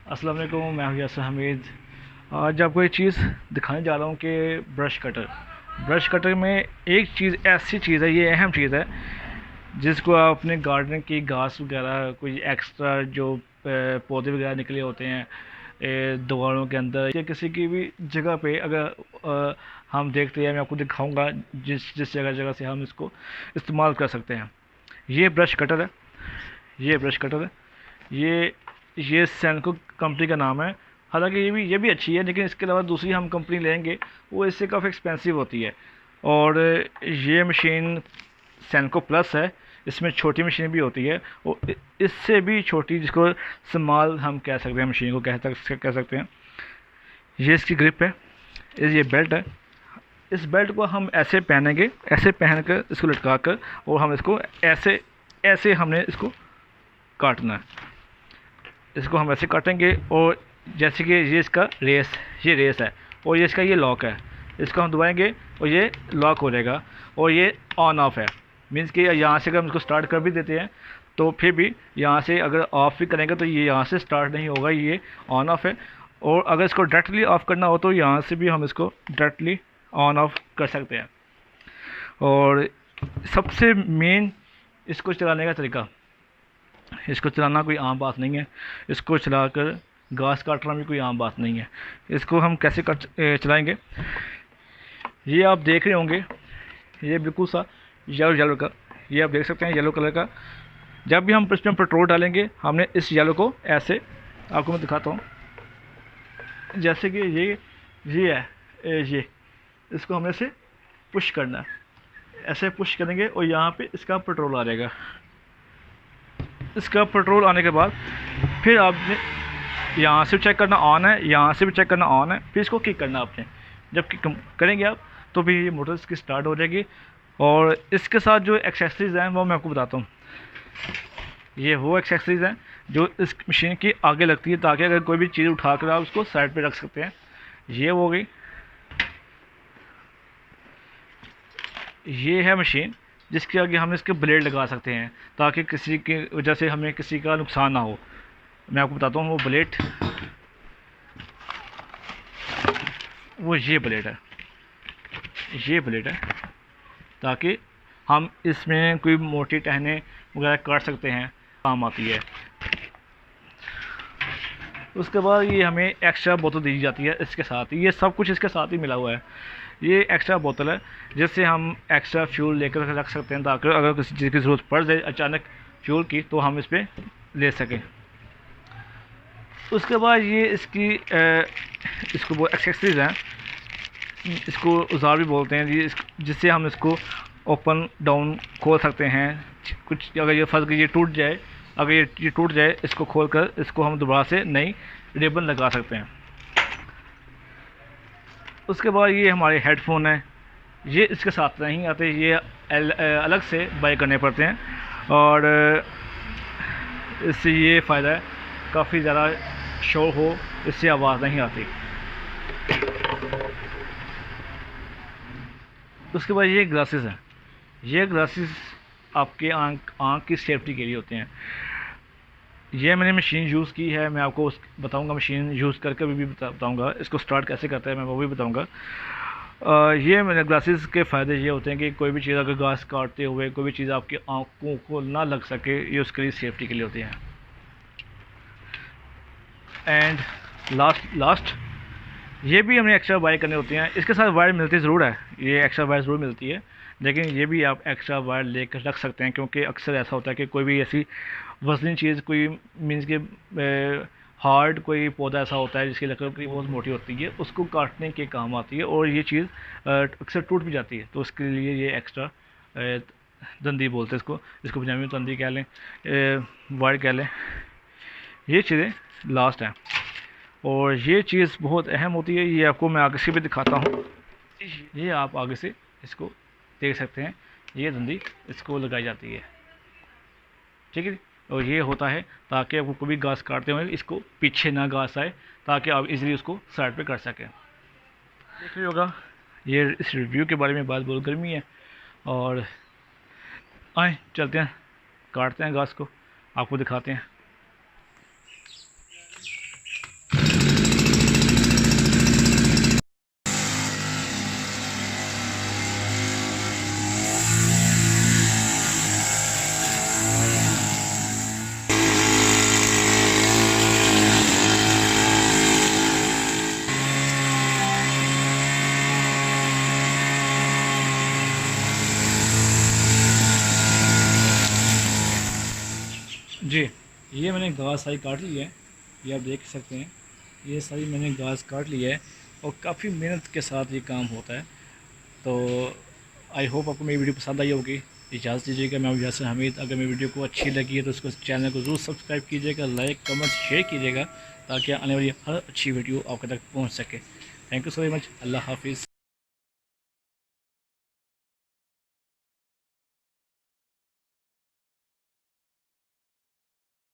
अस्सलाम वालेकुम, मैं हूं यासर हमीद। आज आपको एक चीज़ दिखाने जा रहा हूं कि ब्रश कटर में एक चीज़ ऐसी चीज़ है, ये अहम चीज़ है जिसको आप अपने गार्डन की घास वगैरह, कोई एक्स्ट्रा जो पौधे वगैरह निकले होते हैं दीवारों के अंदर या किसी की भी जगह पे, अगर हम देखते हैं, मैं आपको दिखाऊंगा जिस जिस जगह जगह से हम इसको इस्तेमाल कर सकते हैं। ये ब्रश कटर है, ये ब्रश कटर है, ये ये सैनको कंपनी का नाम है। हालांकि ये भी अच्छी है, लेकिन इसके अलावा दूसरी हम कंपनी लेंगे वो इससे काफ़ी एक्सपेंसिव होती है। और ये मशीन सैनको प्लस है, इसमें छोटी मशीन भी होती है और इससे भी छोटी, जिसको स्मॉल हम कह सकते हैं, मशीन को कह सकते हैं। ये इसकी ग्रिप है, ये बेल्ट है। इस बेल्ट को हम ऐसे पहनेंगे, ऐसे पहन कर इसको लटका कर, और हम इसको ऐसे ऐसे हमने इसको काटना है। इसको हम ऐसे काटेंगे और जैसे कि ये रेस है और ये इसका ये लॉक है। इसको हम दबाएंगे और ये लॉक हो जाएगा और ये ऑन ऑफ है। मीन्स कि यहाँ से अगर हम इसको स्टार्ट कर भी देते हैं तो फिर भी यहाँ से अगर ऑफ़ भी करेंगे तो ये यहाँ से स्टार्ट नहीं होगा, ये ऑन ऑफ है। और अगर इसको डायरेक्टली ऑफ़ करना हो तो यहाँ से भी हम इसको डायरेक्टली ऑन ऑफ कर सकते हैं। और सबसे मेन इसको चलाने का तरीका, इसको चलाना कोई आम बात नहीं है। इसको चलाकर घास काटना भी कोई आम बात नहीं है। इसको हम कैसे चलाएंगे, ये आप देख रहे होंगे, ये बिल्कुल सा येलो का, ये आप देख सकते हैं येलो कलर का। जब भी हम इसमें पेट्रोल डालेंगे, हमने इस येलो को ऐसे, आपको मैं दिखाता हूँ, जैसे कि ये है, ये इसको हमने से पुश करना है। ऐसे पुश करेंगे और यहाँ पे इसका पेट्रोल आ जाएगा। इसका पेट्रोल आने के बाद फिर आपने यहाँ से चेक करना ऑन है, यहाँ से भी चेक करना ऑन है, फिर इसको किक करना आपने। जब किक करेंगे आप तो फिर ये मोटर इसकी स्टार्ट हो जाएगी। और इसके साथ जो एक्सेसरीज़ हैं वो मैं आपको बताता हूँ। ये वो एक्सेसरीज़ हैं जो इस मशीन की आगे लगती है, ताकि अगर कोई भी चीज़ उठा कर आप उसको साइड पे रख सकते हैं। ये हो गई, ये है मशीन जिसके आगे हम इसके ब्लेड लगा सकते हैं, ताकि किसी की वजह से हमें किसी का नुकसान ना हो। मैं आपको बताता हूँ वो ब्लेड, वो ये ब्लेड है, ये ब्लेड है, ताकि हम इसमें कोई मोटी टहने वगैरह काट सकते हैं, काम आती है। उसके बाद ये हमें एक्स्ट्रा बोतल दी जाती है इसके साथ, ये सब कुछ इसके साथ ही मिला हुआ है। ये एक्स्ट्रा बोतल है जिससे हम एक्स्ट्रा फ्यूल लेकर रख सकते हैं, ताकि अगर किसी चीज़ की ज़रूरत पड़ जाए अचानक फ्यूल की, तो हम इस पर ले सकें। उसके बाद ये इसको वो एक्सेसरीज़ हैं, इसको औजार भी बोलते हैं जी, जिससे हम इसको ओपन डाउन खोल सकते हैं। कुछ अगर ये फंस ये टूट जाए, अगर ये टूट जाए, इसको खोल कर इसको हम दोबारा से नई रिबन लगा सकते हैं। उसके बाद ये हमारे हेडफोन हैं, ये इसके साथ नहीं आते, ये अलग से बाय करने पड़ते हैं। और इससे ये फ़ायदा है, काफ़ी ज़्यादा शोर हो इससे आवाज़ नहीं आती। उसके बाद ये ग्लासेस हैं, ये ग्लासेस आपके आँख की सेफ्टी के लिए होते हैं। ये मैंने मशीन यूज़ की है, मैं आपको बताऊंगा, मशीन यूज़ करके भी बताऊंगा, इसको स्टार्ट कैसे करता है मैं वो भी बताऊंगा। ये मेरे ग्लासेस के फ़ायदे ये होते हैं कि कोई भी चीज़ अगर घास काटते हुए कोई भी चीज़ आपकी आँखों को ना लग सके, ये उसके लिए सेफ्टी के लिए होती हैं। एंड लास्ट ये भी हमें एक्स्ट्रा वायर करने होते हैं। इसके साथ वायर मिलती ज़रूर है, ये एक्स्ट्रा वायर ज़रूर मिलती है, लेकिन ये भी आप एक्स्ट्रा वायर लेकर रख सकते हैं, क्योंकि अक्सर ऐसा होता है कि कोई भी ऐसी वज़नी चीज़, कोई मीन्स के हार्ड कोई पौधा ऐसा होता है जिसकी लकड़ी बहुत मोटी होती है, उसको काटने के काम आती है और ये चीज़ अक्सर टूट भी जाती है। तो उसके लिए ये एक्स्ट्रा दंदी बोलते हैं इसको पंजाबी में दंदी कह लें, वायर कह लें, ये चीज़ें लास्ट हैं। और ये चीज़ बहुत अहम होती है, ये आपको मैं आगे से भी दिखाता हूँ। ये आप आगे से इसको देख सकते हैं, ये दंदी इसको लगाई जाती है, ठीक है। और ये होता है ताकि आपको कभी घास काटते हुए इसको पीछे ना घास आए, ताकि आप इजीली उसको साइड पे कर सकें। देख रहे होगा, ये इस रिव्यू के बारे में बात बहुत गर्मी है, और आए चलते हैं, काटते हैं घास को, आपको दिखाते हैं। जी, ये मैंने घास सारी काट ली है, ये आप देख सकते हैं, ये सारी मैंने घास काट ली है और काफ़ी मेहनत के साथ ये काम होता है। तो आई होप आपको मेरी वीडियो पसंद आई होगी। इजाज़त दीजिएगा, मैं वैसे हमीद। अगर मेरी वीडियो को अच्छी लगी है तो उसको चैनल को ज़रूर सब्सक्राइब कीजिएगा, लाइक कमेंट शेयर कीजिएगा, ताकि आने वाली हर अच्छी वीडियो आपके तक पहुंच सके। Thank you so much. अल्लाह हाफिज़।